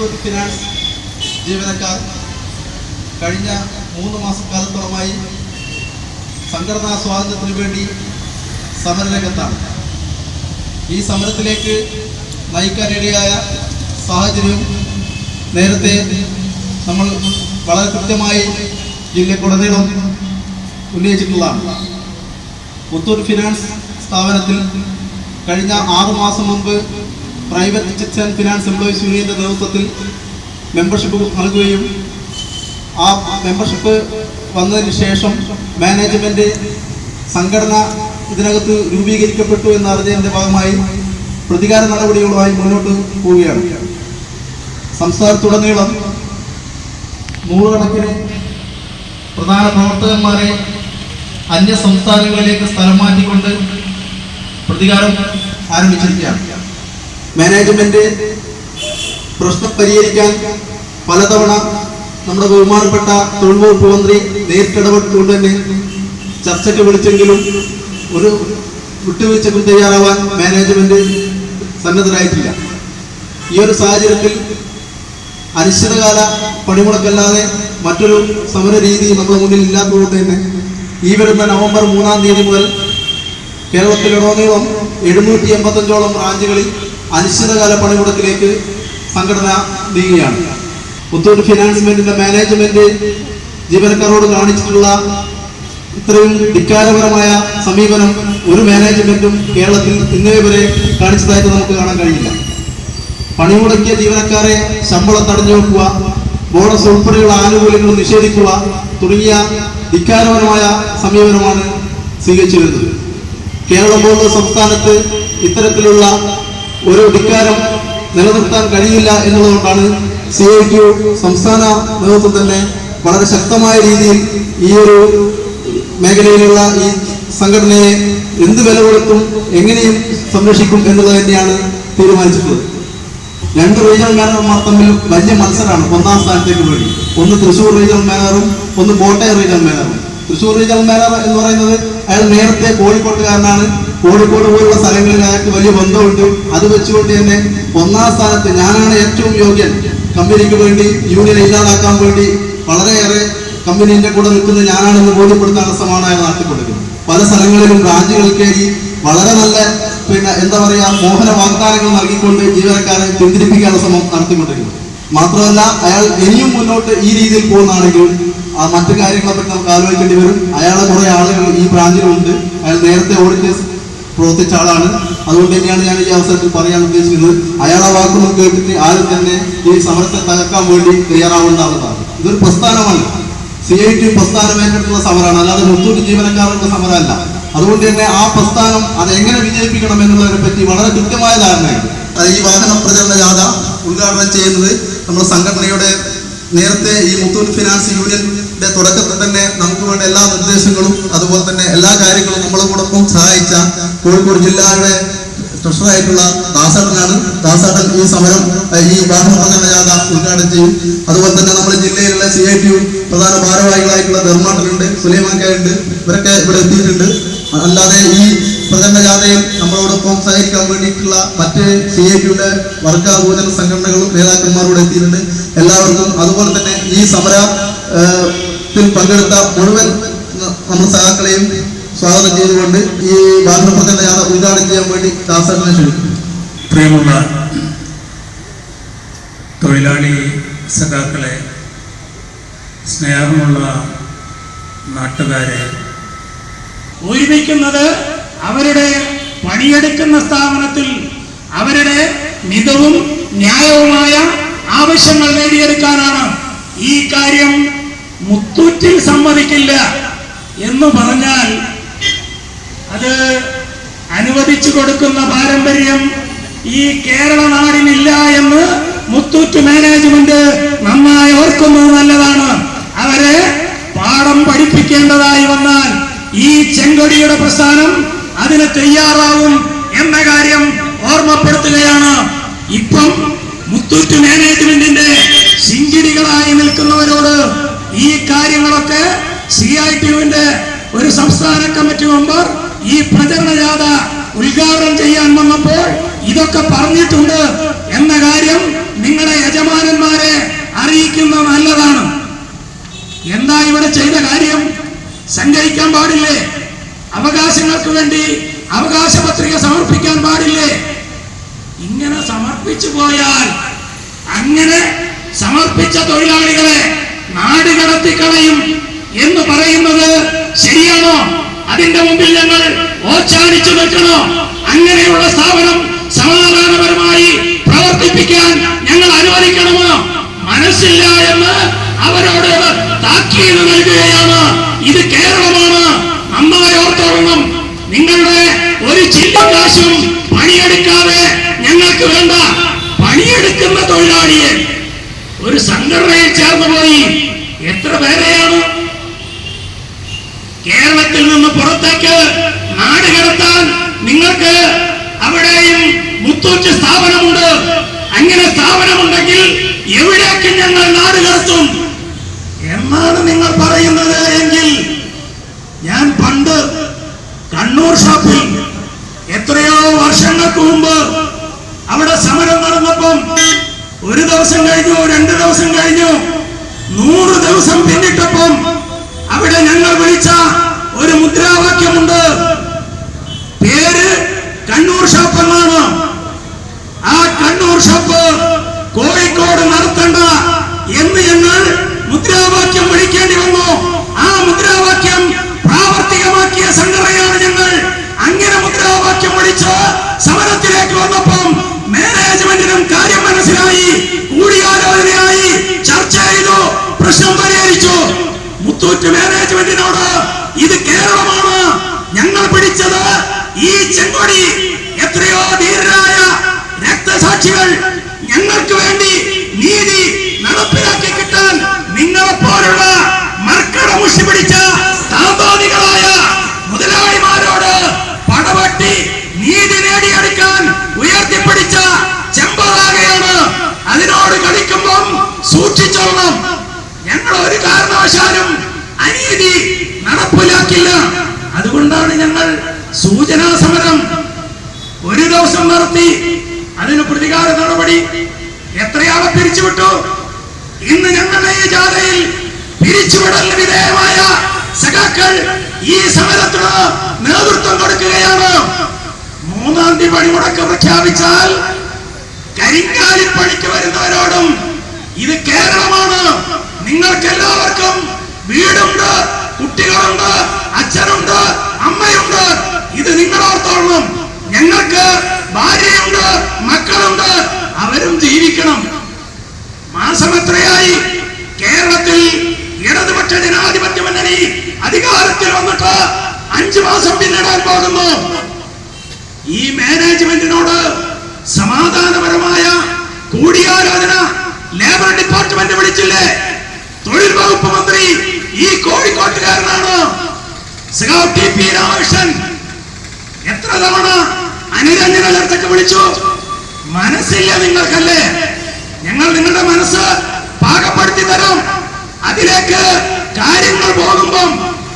Muthoot finance ജീവനക്കാർ കഴിഞ്ഞ 3 മാസക്കാലത്തോളമായി സംഘടനാ സ്വാതന്ത്ര്യത്തിനു വേണ്ടി സമരരംഗത്താണ്. ഈ സമരത്തിലേക്ക് നയിക്കാനിടയായ സാഹചര്യം നേരത്തെ നമ്മൾ വളരെ കൃത്യമായി ജില്ലയ്ക്കുടനീളം ഉന്നയിച്ചിട്ടുള്ളതാണ്. മുത്തൂറ്റ് ഫിനാൻസ് സ്ഥാപനത്തിൽ കഴിഞ്ഞ 6 മാസം മുമ്പ് private checks and finance employees യൂണിയന്റെ നേതൃത്വത്തിൽ മെമ്പർഷിപ്പ് നൽകുകയും ആ മെമ്പർഷിപ്പ് വന്നതിന് ശേഷം മാനേജ്മെന്റ് സംഘടന ഇതിനകത്ത് രൂപീകരിക്കപ്പെട്ടു എന്നറിഞ്ഞതിന്റെ ഭാഗമായി പ്രതികാര നടപടികളുമായി മുന്നോട്ട് പോവുകയാണ്. സംസ്ഥാനത്തുടനീളം 100 കണക്കിന് പ്രധാന പ്രവർത്തകന്മാരെ അന്യ സംസ്ഥാനങ്ങളിലേക്ക് സ്ഥലം മാറ്റിക്കൊണ്ട് പ്രതികാരം ആരംഭിച്ചിരിക്കുകയാണ്. മാനേജ്മെന്റ് പ്രശ്നം പരിഹരിക്കാൻ പലതവണ നമ്മുടെ ബഹുമാനപ്പെട്ട തൊഴിൽ വകുപ്പ് മന്ത്രി നേരിട്ടിടപെട്ടുകൊണ്ട് തന്നെ ചർച്ചയ്ക്ക് വിളിച്ചെങ്കിലും ഒരു വിട്ടുവീഴ്ചക്കും തയ്യാറാവാൻ മാനേജ്മെന്റ് സന്നദ്ധരായിട്ടില്ല. ഈ ഒരു സാഹചര്യത്തിൽ അനിശ്ചിതകാല പണിമുടക്കല്ലാതെ മറ്റൊരു സമര രീതി നമ്മുടെ മുന്നിൽ ഇല്ലാത്തതുകൊണ്ട് തന്നെ ഈ വരുന്ന നവംബർ 3-ാം തീയതി മുതൽ കേരളത്തിലുടനീളം 785ഓളം ബ്രാഞ്ചുകളിൽ അനിശ്ചിതകാല പണിമുടക്കിലേക്ക് സംഘടന നീങ്ങുകയാണ്. മുത്തൂറ്റ് ഫിനാൻസ്മെന്റിന്റെ മാനേജ്മെന്റ് ജീവനക്കാരോട് കാണിച്ചിട്ടുള്ള ഇത്രയും ധിക്കാരപരമായ സമീപനം ഒരു മാനേജ്മെന്റും കേരളത്തിൽ ഇന്നേ വരെ കാണിച്ചതായിട്ട് നമുക്ക് കാണാൻ കഴിയില്ല. പണിമുടക്കിയ ജീവനക്കാരെ ശമ്പളം തടഞ്ഞു വെക്കുക, ബോണസ് ഉൾപ്പെടെയുള്ള ആനുകൂല്യങ്ങൾ നിഷേധിക്കുക തുടങ്ങിയ ധിക്കാരപരമായ സമീപനമാണ് സ്വീകരിച്ചിരുന്നത്. കേരളം പോലുള്ള സംസ്ഥാനത്ത് ഇത്തരത്തിലുള്ള ഒരു ധിക്കാരം നിലനിർത്താൻ കഴിയില്ല എന്നുള്ളതുകൊണ്ടാണ് CITU സംസ്ഥാന നേതൃത്വം തന്നെ വളരെ ശക്തമായ രീതിയിൽ ഈ ഒരു മേഖലയിലുള്ള ഈ സംഘടനയെ എന്ത് വില കൊടുത്തും എങ്ങനെയും സംരക്ഷിക്കും എന്നുള്ളത് തന്നെയാണ് തീരുമാനിച്ചിട്ടുള്ളത്. 2 റീജിയണൽ മാനേജർമാർ തമ്മിൽ വലിയ മത്സരമാണ് 1-ാം സ്ഥാനത്തേക്ക് വേണ്ടി. ഒന്ന് തൃശ്ശൂർ റീജിയണൽ മാനേജറും ഒന്ന് കോട്ടയം റീജിയണൽ മാനേജറും. തൃശ്ശൂർ റീജിയണൽ മാനേജർ എന്ന് പറയുന്നത് അയാൾ നേരത്തെ കോഴിക്കോട്ടുകാരനാണ്. കോഴിക്കോട് പോലുള്ള സ്ഥലങ്ങളിൽ അയാൾക്ക് വലിയ ബന്ധമുണ്ട്. അത് വെച്ചുകൊണ്ട് തന്നെ 1-ാം സ്ഥാനത്ത് ഞാനാണ് ഏറ്റവും യോഗ്യൻ, കമ്പനിക്ക് വേണ്ടി യൂണിയനെ ഇല്ലാതാക്കാൻ വേണ്ടി വളരെയേറെ കമ്പനീന്റെ കൂടെ നിൽക്കുന്നത് ഞാനാണെന്ന് ബോധ്യപ്പെടുത്താനുള്ള ശ്രമമാണ് അയാൾ നടത്തിക്കൊണ്ടിരിക്കുന്നത്. പല സ്ഥലങ്ങളിലും ബ്രാഞ്ചുകൾ കയറി വളരെ നല്ല എന്താ പറയാ മോഹന വാഗ്ദാനങ്ങൾ നൽകിക്കൊണ്ട് ജീവനക്കാരെ പിന്തിരിപ്പിക്കാനുള്ള ശ്രമം നടത്തിക്കൊണ്ടിരിക്കുന്നത്. മാത്രമല്ല അയാൾ ഇനിയും മുന്നോട്ട് ഈ രീതിയിൽ പോകുന്നതാണെങ്കിൽ മറ്റു കാര്യങ്ങളെ പറ്റി നമുക്ക് ആലോചിക്കേണ്ടി വരും. അയാളെ കുറെ ആളുകൾ ഈ ബ്രാഞ്ചിലുണ്ട്. അയാൾ നേരത്തെ ഓഡിറ്റേഴ്സ് പ്രവർത്തിച്ച ആളാണ്. അതുകൊണ്ട് തന്നെയാണ് ഞാൻ ഈ അവസരത്തിൽ പറയാൻ ഉദ്ദേശിക്കുന്നത്. അയാളെ വാക്കുകൾ കേട്ടിട്ട് ആരും തന്നെ ഈ സമരത്തെ തകർക്കാൻ വേണ്ടി തയ്യാറാവേണ്ട ആളുകളാണ്. ഇതൊരു പ്രസ്ഥാനമാണ്. CITU പ്രസ്ഥാനം ഏറ്റെടുത്തുള്ള സമരമാണ്, അല്ലാതെ മുത്തൂറ്റ് ജീവനക്കാരുടെ സമരമല്ല. അതുകൊണ്ട് തന്നെ ആ പ്രസ്ഥാനം അത് എങ്ങനെ വിജയിപ്പിക്കണം എന്നുള്ളതിനെ പറ്റി വളരെ കൃത്യമായ ധാരണയുണ്ട്. ഈ വാഹന പ്രചരണ ജാഥ ഉദ്ഘാടനം ചെയ്യുന്നത് നമ്മുടെ സംഘടനയുടെ നേരത്തെ ഈ മുത്തൂറ്റ് ഫിനാൻസ് യൂണിയന്റെ തുടക്കത്തിൽ തന്നെ നമുക്ക് വേണ്ട എല്ലാ നിർദ്ദേശങ്ങളും അതുപോലെ തന്നെ എല്ലാ കാര്യങ്ങളും നമ്മളോടൊപ്പം സഹായിച്ച കോഴിക്കോട് ജില്ലയുടെ ട്രഷറായിട്ടുള്ള ദാസേട്ടനാണ്. ദാസേട്ടൻ ഈ സമരം ഈ വാഹന പ്രചരണ ജാഥ ഉദ്ഘാടനം ചെയ്യും. അതുപോലെ തന്നെ നമ്മുടെ ജില്ലയിലുള്ള CITU പ്രധാന ഭാരവാഹികളായിട്ടുള്ള ധർമാട്ടനുണ്ട്, സുലൈമാൻകാരുണ്ട്, ഇവരൊക്കെ ഇവിടെ എത്തിയിട്ടുണ്ട്. അല്ലാതെ ഈ പ്രചരണ ജാഥയിൽ നമ്മളോടൊപ്പം സഹകരിക്കാൻ വേണ്ടിയിട്ടുള്ള മറ്റ് CITUയുടെ വർഗാഭോജന സംഘടനകളും നേതാക്കന്മാരോട് എത്തിയിട്ടുണ്ട്. എല്ലാവർക്കും അതുപോലെ തന്നെ ഈ സമരത്തിൽ പങ്കെടുത്ത മുഴുവൻ നമ്മുടെ സഹാക്കളെയും സ്വാഗതം ചെയ്തുകൊണ്ട് ഈ വാഹന പ്രചരണ ജാഥ ഉദ്ഘാടനം ചെയ്യാൻ വേണ്ടി ദാസേട്ടനെ ക്ഷണിക്കുന്നു. പ്രിയമുള്ള തൊഴിലാളി സഖാക്കളെ, സ്നേഹമുള്ള നാട്ടുകാരെ, ഒരുമിക്കുന്നത് അവരുടെ പണിയെടുക്കുന്ന സ്ഥാപനത്തിൽ അവരുടെ മിതവും ന്യായവുമായ ആവശ്യങ്ങൾ നേടിയെടുക്കാനാണ്. ഈ കാര്യം മുത്തൂറ്റിൽ സമ്മതിക്കില്ല എന്ന് പറഞ്ഞാൽ അത് അനുവദിച്ചു കൊടുക്കുന്ന പാരമ്പര്യം ഈ കേരള നാടിനില്ല എന്ന് മുത്തൂറ്റ് മാനേജ്മെന്റ് നന്നായി ഓർക്കുന്നത് നല്ലതാണ്. അവരെ പാഠം പഠിപ്പിക്കേണ്ടതായി വന്നാൽ ഈ ചെങ്കൊടിയുടെ പ്രസ്ഥാനം അതിന് തയ്യാറാവും എന്ന കാര്യം ഓർമ്മപ്പെടുത്തുകയാണ്. ഇപ്പം മുത്തൂറ്റ് മാനേജ്മെന്റിന്റെ ശിങ്കിടികളായി നിൽക്കുന്നവരോട് ഈ കാര്യങ്ങളൊക്കെ CITUവിന്റെ ഒരു സംസ്ഥാന കമ്മിറ്റി മെമ്പർ ഈ പ്രചരണ ജാഥ ഉദ്ഘാടനം ചെയ്യാൻ വന്നപ്പോൾ ഇതൊക്കെ പറഞ്ഞിട്ടുണ്ട് എന്ന കാര്യം നിങ്ങളുടെ യജമാനന്മാരെ അറിയിക്കുന്നത് നല്ലതാണ്. എന്താ ഇവിടെ ചെയ്ത കാര്യം? സഞ്ചരിക്കാൻ പാടില്ലേ? അവകാശങ്ങൾക്ക് വേണ്ടി അവകാശ പത്രിക സമർപ്പിക്കാൻ പാടില്ലേ? ഇങ്ങനെ സമർപ്പിച്ചു പോയാൽ, അങ്ങനെ സമർപ്പിച്ച തൊഴിലാളികളെ നാട് കടത്തിക്കളയും എന്ന് പറയുന്നത് ശരിയാണോ? അതിന്റെ മുമ്പിൽ ഞങ്ങൾ ഓച്ചാനിച്ചു നിൽക്കണോ? അങ്ങനെയുള്ള സ്ഥാപനം സമാധാനപരമായി പ്രവർത്തിപ്പിക്കാൻ ഞങ്ങൾ അനുവദിക്കണമോ? മനസ്സില്ല എന്ന് അവരോട് താക്കീത് നൽകുകയാണ്. ഇത് കേരളമാണ്. നന്നായി ഓർത്തോളണം. നിങ്ങളുടെ ഒരു ചില്ലക്കാശും പണിയെടുക്കാതെ ഞങ്ങൾക്ക് വേണ്ട. പണിയെടുക്കുന്ന തൊഴിലാളിയെ ഒരു സംഘടനയിൽ ചേർന്ന് പോയി എത്ര പേരെയാണ് കേരളത്തിൽ നിന്ന് പുറത്തേക്ക് നാട് കടത്താൻ നിങ്ങൾക്ക് അവിടെയും മുത്തൂറ്റ് സ്ഥാപനമുണ്ട്. അങ്ങനെ സ്ഥാപനമുണ്ടെങ്കിൽ എവിടേക്ക് ഞങ്ങൾ നാട് കടത്തും എന്നാണ് നിങ്ങൾ പറയുന്നത് എങ്കിൽ, ഞാൻ പണ്ട് കണ്ണൂർ ഷോപ്പിൽ എത്രയോ വർഷങ്ങൾക്ക് മുമ്പ് അവിടെ സമരം നടന്നപ്പം ഒരു ദിവസം കഴിഞ്ഞു, 2 ദിവസം കഴിഞ്ഞു, 100 ദിവസം പിന്നിട്ടപ്പം അവിടെ ഞങ്ങൾ വിളിച്ച ഒരു മുദ്രാവാക്യമുണ്ട്. പേര് കണ്ണൂർ ഷോപ്പ് എന്നാണ്. ആ കണ്ണൂർ ഷോപ്പ് കോഴിക്കോട് നടത്തണ്ട എന്ന് ഞങ്ങൾ മുദ്രാവാക്യം വിളിക്കേണ്ടി വന്നു. ആ മുദ്രാവാക്യം പ്രാവർത്തികമാക്കിയ സംഘടനയാണ് ഞങ്ങൾ. അങ്ങനെ മുദ്രാവാക്യം വിളിച്ച് സമരത്തിലേക്ക് വന്നപ്പം മാനേജ്മെന്റിനും കാര്യം മനസ്സിലായി, കൂടിയാലോചനയായി, ചർച്ച ചെയ്തു, പ്രശ്നം പരിഹരിച്ചു. മുത്തൂറ്റ് മാനേജ്മെന്റിനോട് ഇത് കേരളമാണ്, ഞങ്ങൾ പിടിച്ചത് ഈ ചെങ്കൊടി, എത്രയോ ധീരരായ രക്തസാക്ഷികൾ ഞങ്ങൾക്ക് വേണ്ടി നീതി നടപ്പിലാക്കി കിട്ടാൻ നിങ്ങളെപ്പോലുള്ള മർക്കട മുഷി പിടിച്ച താന്തോന്നികളായ മുതലാളിമാരോട് പടവട്ടി നീതി നേടിയെടുക്കാൻ ഉയർത്തിപ്പിടിച്ച ചെമ്പതാകയാണ്. അതിനോട് കളിക്കുമ്പം സൂക്ഷിച്ചോളണം. ഞങ്ങൾ ഒരു കാരണവശാലും അനീതി നടപ്പിലാക്കില്ല. അതുകൊണ്ടാണ് ഞങ്ങൾ സൂചനാ സമരം ഒരു ദിവസം നടത്തി. അതിന് പ്രതികാര നടപടി എത്രയാളെ പിരിച്ചുവിട്ടു. ഇന്ന് ഞങ്ങളുടെ ഈ ജാഥയിൽ പിരിച്ചുവിടലിന് വിധേയമായ സഖാക്കൾ ഈ സമരത്തിന് നേതൃത്വം കൊടുക്കുകയാണ്. 3-ാം തീയതി പണിമുടക്ക് പ്രഖ്യാപിച്ചാൽ കരിങ്കാലി പണിക്ക് വരുന്നവരോടും ഇത് കേരളമാണ്, നിങ്ങൾക്ക് എല്ലാവർക്കും വീടുണ്ട്, കുട്ടികളുണ്ട്, അച്ഛനുണ്ട്, അമ്മയുണ്ട്, ഇത് നിങ്ങൾ ഓർത്തോളണം. ഞങ്ങൾക്ക് ഭാര്യയുണ്ട്, മക്കളുണ്ട്, അവരും ജീവിക്കണം. മാസം എത്രയായി കേരളത്തിൽ ഇടതുപക്ഷ ജനാധിപത്യ മുന്നണി അധികാരത്തിൽ വന്നിട്ട് 5 മാസം പിന്നിടാൻ പോകുന്നു. ഈ മാനേജ്മെന്റിനോട് സമാധാനപരമായ കൂടിയാലോചന ലേബർ ഡിപ്പാർട്ട്മെന്റ് വിളിച്ചില്ലേ? തൊഴിൽ വകുപ്പ് മന്ത്രി ഈ കോഴിക്കോട്ടുകാരനാണ്. ടി പി രാമകൃഷ്ണൻ എത്ര തവണ അനുരഞ്ജന ചർച്ചയ്ക്ക് വിളിച്ചു. മനസ്സില്ല നിങ്ങൾക്കല്ലേ? ഞങ്ങൾ നിങ്ങളുടെ മനസ്സ് പാകപ്പെടുത്തി തരാം. അതിലേക്ക് കാര്യങ്ങൾ പോകുമ്പം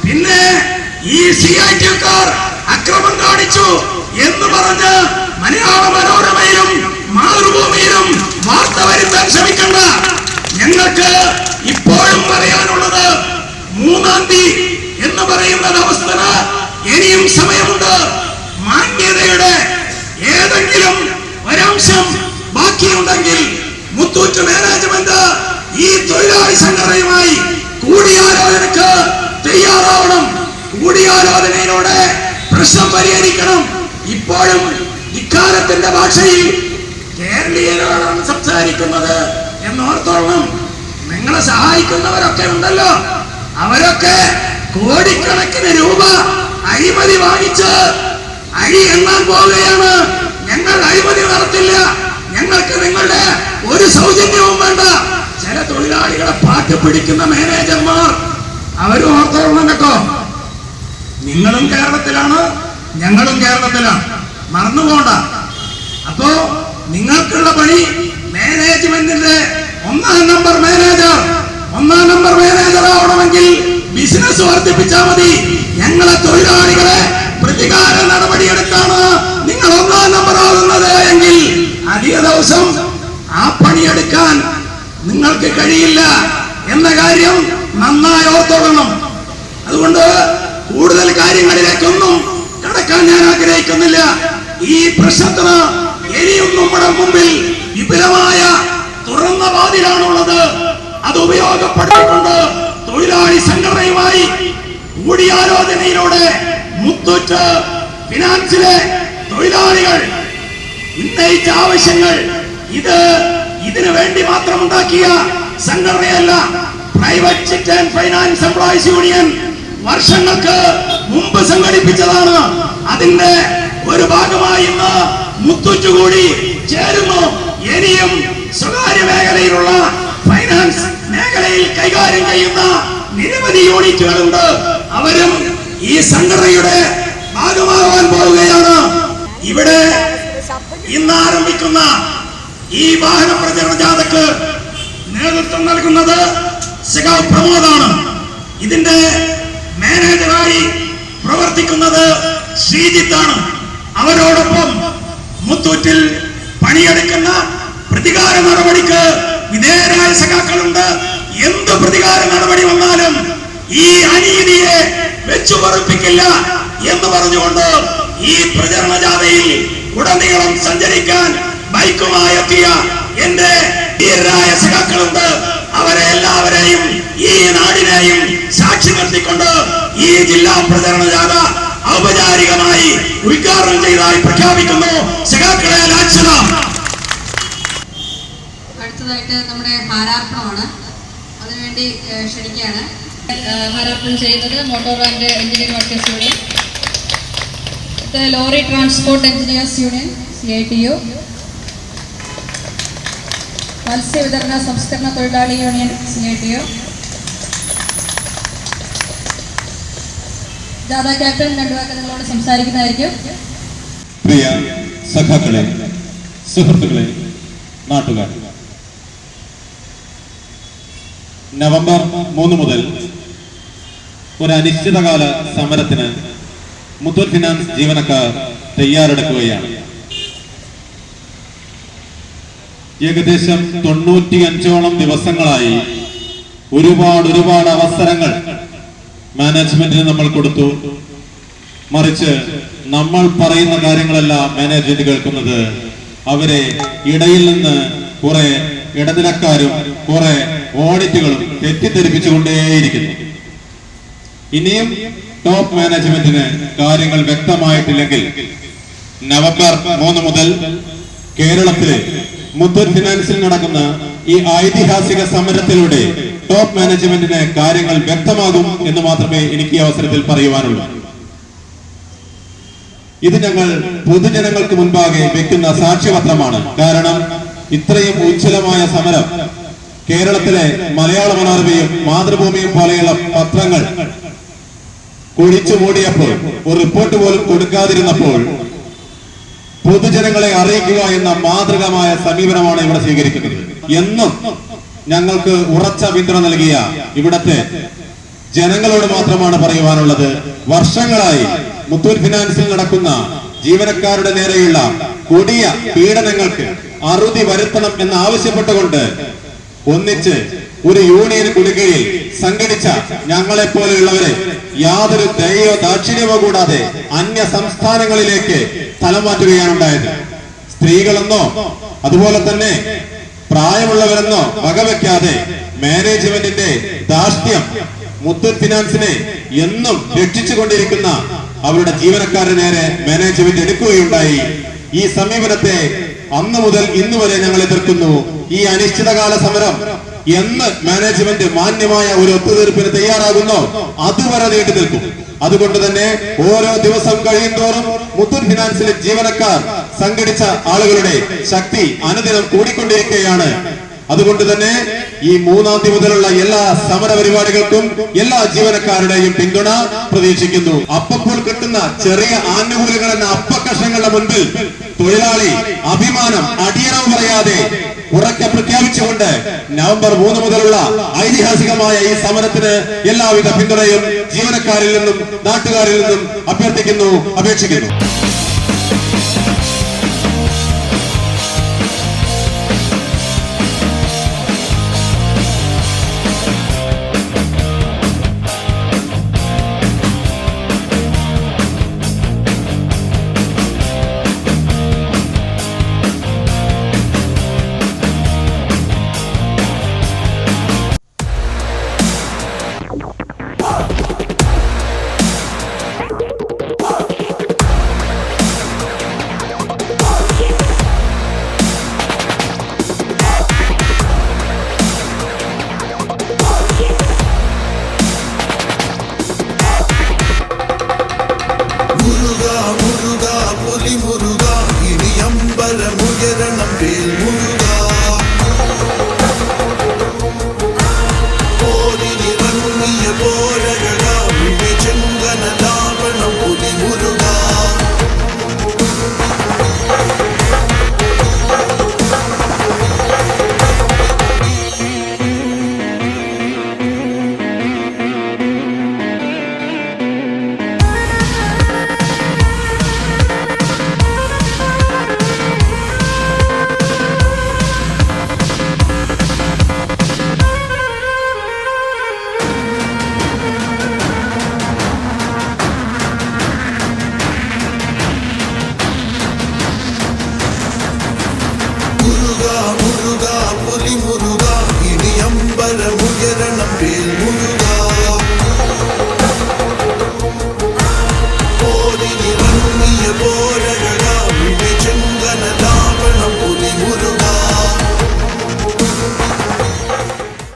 പിന്നെ ഈ CITക്കാർ അക്രമം കാണിച്ചു എന്ന് പറഞ്ഞ് മലയാള മനോരമയിലും മാതൃഭൂമിയിലും വാർത്ത വരുത്താൻ ശ്രമിക്കണ്ട. ഞങ്ങൾക്ക് ഇപ്പോഴും പറയാനുള്ളത് 3-ാം തീയതി എന്ന് പറയുന്ന അവസ്ഥന് ഇനിയും സമയമുണ്ട്. മാന്യതയുടെ ഏതെങ്കിലും ഒരംശം ബാക്കിയുണ്ടെങ്കിൽ മുത്തൂറ്റ് മാനേജ്മെന്റ് ഈ തൊഴിലാളി സംഘടനയുമായി കൂടിയാലോചനക്ക് തയ്യാറാവണം. കൂടിയാലോചനയിലൂടെ പ്രശ്നം പരിഹരിക്കണം. ഇപ്പോഴും ഇക്കാലത്തിന്റെ ഭാഷയിൽ കേരളീയരോടാണ് സംസാരിക്കുന്നത് എന്നോർത്തോളണം. നിങ്ങളെ സഹായിക്കുന്നവരൊക്കെ ഉണ്ടല്ലോ, അവരൊക്കെ കോടിക്കണക്കിന് രൂപ അഴിമതി വാങ്ങിച്ച് അഴി എണ്ണാൻ പോവുകയാണ്. ഞങ്ങൾ അഴിമതി നടത്തില്ല, ഞങ്ങൾക്ക് നിങ്ങളുടെ ഒരു സൗജന്യവും വേണ്ട. ചില തൊഴിലാളികളെ പാട്ട് പിടിക്കുന്ന മാനേജർമാർ അവരും ഓർത്തോളണം കേട്ടോ. നിങ്ങളും കേരളത്തിലാണ്, ഞങ്ങളും കേരളത്തിലാണ്, മറന്നുപോണ്ട. അപ്പോ നിങ്ങൾക്കുള്ള പണി മാനേജ്മെന്റിന്റെ 1-ാം നമ്പർ മാനേജർ ആവണമെങ്കിൽ ബിസിനസ് വർദ്ധിപ്പിച്ചാൽ മതി. ഞങ്ങളെ തൊഴിലാളികളെ പ്രതികാര നടപടിയെടുത്താണ് നിങ്ങൾ 1-ാം നമ്പർ ആകുന്നത് എങ്കിൽ അധിക ദിവസം ആ പണിയെടുക്കാൻ നിങ്ങൾക്ക് കഴിയില്ല എന്ന കാര്യം നന്നായി ഓർത്തോളണം. അതുകൊണ്ട് കൂടുതൽ കാര്യങ്ങളിലേക്കൊന്നും കടക്കാൻ ഞാൻ ആഗ്രഹിക്കുന്നില്ല. ഈ പ്രശ്നത്തിന് ഇനിയും നമ്മുടെ മുമ്പിൽ വിപുലമായ തുറന്ന വാതിലാണുള്ളത്. അത് ഉപയോഗപ്പെടുത്തിക്കൊണ്ട് തൊഴിലാളി സംഘടനയുമായി കൂടിയാലോചനയിലൂടെ മുത്തൂറ്റ് ഫിനാൻസിലെ തൊഴിലാളികൾ ഉന്നയിച്ച ആവശ്യങ്ങൾ ഇതിനു വേണ്ടി മാത്രം ഉണ്ടാക്കിയ സംഘടനയല്ല. Private sector and finance employees union വർഷങ്ങൾക്ക് മുമ്പ് സംഘടിപ്പിച്ചതാണ്. അതിന്റെ ഒരു ഭാഗമായി ഇന്ന് മുത്തൂറ്റ് കൂടി ചേരുന്നു. ഇനിയും സ്വകാര്യ മേഖലയിലുള്ള ഫൈനാൻസ് മേഖലയിൽ കൈകാര്യം ചെയ്യുന്ന നിരവധി യൂണിറ്റുകളുണ്ട്. അവരും ഈ സംഘടനയുടെ ഭാഗമാകാൻ പോവുകയാണ്. ഇവിടെ ഇന്ന് ആരംഭിക്കുന്ന ഈ വാഹന പ്രചരണ ജാഥക്ക് നേതൃത്വം നൽകുന്നത് സഖാവ് പ്രമോദാണ്. ഇതിന്റെ മാനേജറായി പ്രവർത്തിക്കുന്നത് ശ്രീജിത്താണ്. അവരോടൊപ്പം മുത്തൂറ്റിൽ പണിയെടുക്കുന്ന പ്രതികാര നടപടിക്ക് വിധേയരായ സഖാക്കളുണ്ട്. എന്ത് പ്രതികാര നടപടി വന്നാലും ഈ അനീതിയെ വെച്ചു പൊറുപ്പിക്കില്ല എന്ന് പറഞ്ഞുകൊണ്ട് ഈ പ്രചരണ ജാഥയിൽ ഉടനീളം സഞ്ചരിക്കാൻ ബൈക്കുമായി എത്തിയ എന്റെ ധീരരായ സഖാക്കളുണ്ട്. അവരെ എല്ലാവരെയും ഈ നാടിനെയും സാക്ഷി നിർത്തിക്കൊണ്ട് ഈ ജില്ലാ പ്രചരണ ജാഥ ഔപചാരികമായി ഉദ്ഘാടനം ചെയ്തതായി പ്രഖ്യാപിക്കുന്നു. സഖാക്കളെ ലാക്ഷണം. അടുത്തതായിട്ട് നമ്മുടെ ഹാരാർപ്പണമാണ്. അതിനുവേണ്ടി ക്ഷണിക്കുകയാണ്. ഹാരാർപ്പണം ചെയ്യുന്നത് motor and engineering workers union, lorry transport engineers union CITU, മത്സ്യവിതരണ സംസ്കരണ തൊഴിലാളി യൂണിയൻ CITU. ജാഥ ക്യാപ്റ്റൻ രണ്ടു വാക്ക് നിങ്ങളോട് സംസാരിക്കുന്നതായിരിക്കും. പ്രിയ സഖാക്കളെ, സുഹൃത്തുക്കളെ, നാട്ടുകാർ, നവംബർ 3 മുതൽ ഒരു അനിശ്ചിതകാല സമരത്തിന് മുത്തൂറ്റ് ഫിനാൻസ് ജീവനക്കാർ തയ്യാറെടുക്കുകയാണ്. ഏകദേശം 95ഓളം ദിവസങ്ങളായി ഒരുപാട് അവസരങ്ങൾ മാനേജ്മെന്റിന് നമ്മൾ കൊടുത്തു. മറിച്ച് നമ്മൾ പറയുന്ന കാര്യങ്ങളെല്ലാം മാനേജ്മെന്റ് കേൾക്കുന്നത് അവരെ ഇടയിൽ നിന്ന് കുറെ ഇടനിലക്കാരും കുറെ ഓഡിറ്റുകളും തെറ്റിദ്ധരിപ്പിച്ചുകൊണ്ടേയിരിക്കുന്നു. ഇനിയും ടോപ്പ് മാനേജ്മെന്റിന് കാര്യങ്ങൾ വ്യക്തമായിട്ടില്ലെങ്കിൽ നവംബർ 3 മുതൽ കേരളത്തിലെ മുത്തൂറ്റ് ഫിനാൻസിൽ നടക്കുന്ന ഈ ഐതിഹാസിക സമരത്തിലൂടെ ടോപ്പ് മാനേജ്മെന്റിന് കാര്യങ്ങൾ വ്യക്തമാകും എന്ന് മാത്രമേ എനിക്ക് ഈ അവസരത്തിൽ പറയുവാനുള്ളൂ. ഇത് ഞങ്ങൾ പൊതുജനങ്ങൾക്ക് മുൻപാകെ വെക്കുന്ന സാക്ഷ്യപത്രമാണ്. കാരണം ഇത്രയും ഉജ്ജ്വലമായ സമരം കേരളത്തിലെ മലയാള മനോരമയും മാതൃഭൂമിയും പോലെയുള്ള പത്രങ്ങൾ കുഴിച്ചു മൂടിയപ്പോൾ, ഒരു റിപ്പോർട്ട് പോലും കൊടുക്കാതിരുന്നപ്പോൾ പൊതുജനങ്ങളെ അറിയിക്കുക എന്ന മാതൃകമായ സമീപനമാണ് ഇവിടെ സ്വീകരിക്കുന്നത്. എന്നും ഞങ്ങൾക്ക് ഉറച്ച പിന്തുണ നൽകിയ ഇവിടത്തെ ജനങ്ങളോട് മാത്രമാണ് പറയുവാനുള്ളത്. വർഷങ്ങളായി മുത്തൂറ്റ് ഫിനാൻസിൽ നടക്കുന്ന ജീവനക്കാരുടെ നേരെയുള്ള കൊടിയ പീഡനങ്ങൾക്ക് അറുതി വരുത്തണം എന്ന് ആവശ്യപ്പെട്ടുകൊണ്ട് ഒന്നിച്ച് ഒരു യൂണിയൻ കുടുകയിൽ സംഘടിച്ച ഞങ്ങളെ പോലെയുള്ളവരെ യാതൊരു ദയോ ദാക്ഷിണ്യമോ കൂടാതെ അന്യ സംസ്ഥാനങ്ങളിലേക്ക് സ്ഥലം മാറ്റുകയാണ് ഉണ്ടായത്. സ്ത്രീകളെന്നോ അതുപോലെ തന്നെ പ്രായമുള്ളവരെന്നോ വകവെക്കാതെ മാനേജ്മെന്റിന്റെ ധാർഷ്ട്യം മുത്തൂറ്റ് ഫിനാൻസിനെ എന്നും രക്ഷിച്ചുകൊണ്ടിരിക്കുന്ന അവരുടെ ജീവനക്കാരുടെ നേരെ മാനേജ്മെന്റ് എടുക്കുകയുണ്ടായി. ഈ സമീപനത്തെ അന്ന് മുതൽ ഇന്ന് വരെ ഞങ്ങൾ എതിർക്കുന്നു. ഈ അനിശ്ചിതകാല സമരം എന്ന് മാനേജ്മെന്റ് മാന്യമായ ഒരു ഒത്തുതീർപ്പിന് തയ്യാറാകുന്നോ അതുവരെ നീണ്ടു നിൽക്കും. അതുകൊണ്ട് തന്നെ ഓരോ ദിവസം കഴിയുന്തോറും മുത്തൂറ്റ് ഫിനാൻസിലെ ജീവനക്കാർ സംഘടിച്ച ആളുകളുടെ ശക്തി അനുദിനം കൂടിക്കൊണ്ടിരിക്കുകയാണ്. അതുകൊണ്ട് തന്നെ ഈ 3-ാം തീയതി മുതലുള്ള എല്ലാ സമര പരിപാടികൾക്കും എല്ലാ ജീവനക്കാരുടെയും പിന്തുണ പ്രതീക്ഷിക്കുന്നു. അപ്പോൾ കിട്ടുന്ന ചെറിയ ആനുകൂല്യങ്ങൾ എന്ന അപ്പക്കഷങ്ങളുടെ മുൻപിൽ തൊഴിലാളി അഭിമാനം അടിയറവ് പറയാതെ ഉറക്കെ പ്രഖ്യാപിച്ചുകൊണ്ട് നവംബർ 3 മുതലുള്ള ഐതിഹാസികമായ ഈ സമരത്തിന് എല്ലാവിധ പിന്തുണയും ജീവനക്കാരിൽ നിന്നും നാട്ടുകാരിൽ നിന്നും അഭ്യർത്ഥിക്കുന്നു, അപേക്ഷിക്കുന്നു.